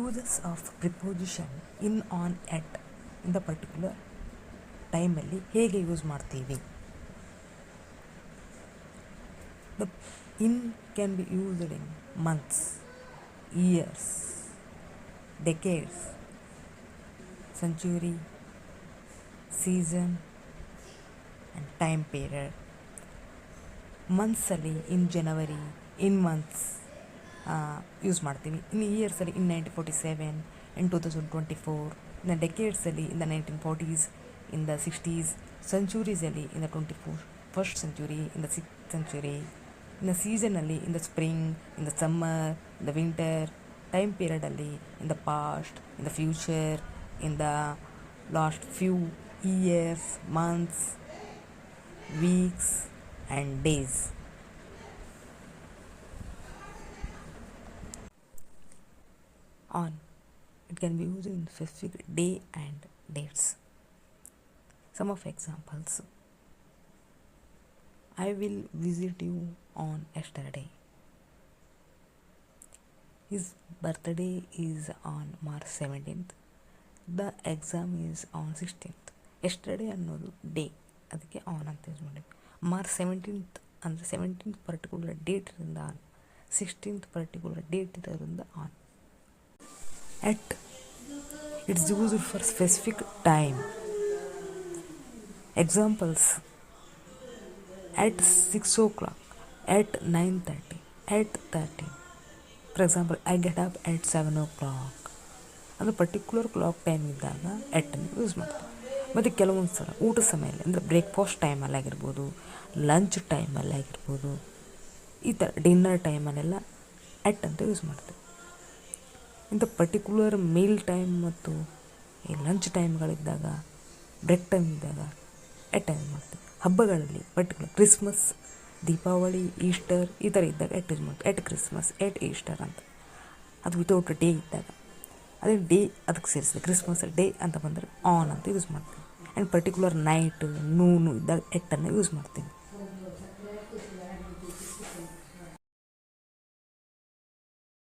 Uses of preposition in on at ಇಂದ particular ಟೈಮಲ್ಲಿ ಹೇಗೆ ಯೂಸ್ ಮಾಡ್ತೀವಿ. The in can be used in months, years, decades, century, season and time period. ಮಂತ್ಸಲ್ಲಿ in January, in months use ಮಾಡ್ತೀವಿ. ಇನ್ನು ಇಯರ್ಸಲ್ಲಿ in 1947, in 2024, ಇನ್ನು ಡೆಕೇಡ್ಸಲ್ಲಿ in the 1940s, in the 60s, ಸೆಂಚುರೀಸಲ್ಲಿ in the 21st century, in the 6th century, ಇನ್ನು ಸೀಸನಲ್ಲಿ in the spring, in the summer, in the winter, time ಪೀರಿಯಡಲ್ಲಿ in the past, in the future, in the last few years, months, weeks and days. On, it can be used in specific day and dates. Some of examples: I will visit you on yesterday. His birthday is on March 17th. The exam is on 16th. Yesterday ಅನ್ನೋದು day, ಅದಕ್ಕೆ on ಅಂತ use ಮಾಡಿದ್ವಿ. March 17th ಅಂದರೆ 17th particular date ಇರೋದ್ರಿಂದ on, 16th particular date ಇರೋದ್ರಿಂದ on. At, it's used for specific time. Examples: at 6 o'clock, at 9:30, at 13. For example, I get up at 7 o'clock. ಅದು particular clock time ಇದ್ದಾಗ ಎಟ್ಟನ್ನು use ಮಾಡ್ತೀವಿ. ಮತ್ತು ಕೆಲವೊಂದು ಸಲ ಊಟ ಸಮಯದಲ್ಲಿ ಅಂದರೆ ಬ್ರೇಕ್ಫಾಸ್ಟ್ ಟೈಮಲ್ಲಿ ಆಗಿರ್ಬೋದು, ಲಂಚ್ ಟೈಮಲ್ಲಿ ಆಗಿರ್ಬೋದು, ಈ ಥರ ಡಿನ್ನರ್ ಟೈಮಲ್ಲೆಲ್ಲ ಎಟ್ ಅಂತ ಯೂಸ್ ಮಾಡ್ತೀವಿ. ಇಂಥ ಪರ್ಟಿಕ್ಯುಲರ್ ಮೀಲ್ ಟೈಮ್ ಮತ್ತು ಈ ಲಂಚ್ ಟೈಮ್ಗಳಿದ್ದಾಗ, ಬ್ರೇಕ್ ಟೈಮ್ ಇದ್ದಾಗ ಎಟ್ ಯೂಸ್ ಮಾಡ್ತೀವಿ. ಹಬ್ಬಗಳಲ್ಲಿ ಪರ್ಟಿಕ್ಯುಲರ್ ಕ್ರಿಸ್ಮಸ್, ದೀಪಾವಳಿ, ಈಸ್ಟರ್ ಈ ಥರ ಇದ್ದಾಗ ಎಟ್ ಯೂಸ್ ಮಾಡ್ತೀವಿ. ಎಟ್ ಕ್ರಿಸ್ಮಸ್, ಎಟ್ ಈಸ್ಟರ್ ಅಂತ. ಅದು ವಿತೌಟ್ ಡೇ ಇದ್ದಾಗ. ಅದೇ ಡೇ ಅದಕ್ಕೆ ಸೇರಿಸಿದೆ. ಕ್ರಿಸ್ಮಸ್ ಡೇ ಅಂತ ಬಂದರೆ ಆನ್ ಅಂತ ಯೂಸ್ ಮಾಡ್ತೀವಿ. ಆ್ಯಂಡ್ ಪರ್ಟಿಕ್ಯುಲರ್ ನೈಟ್, ನೂನು ಇದ್ದಾಗ ಎಟ್ಟನ್ನು ಯೂಸ್ ಮಾಡ್ತೀವಿ.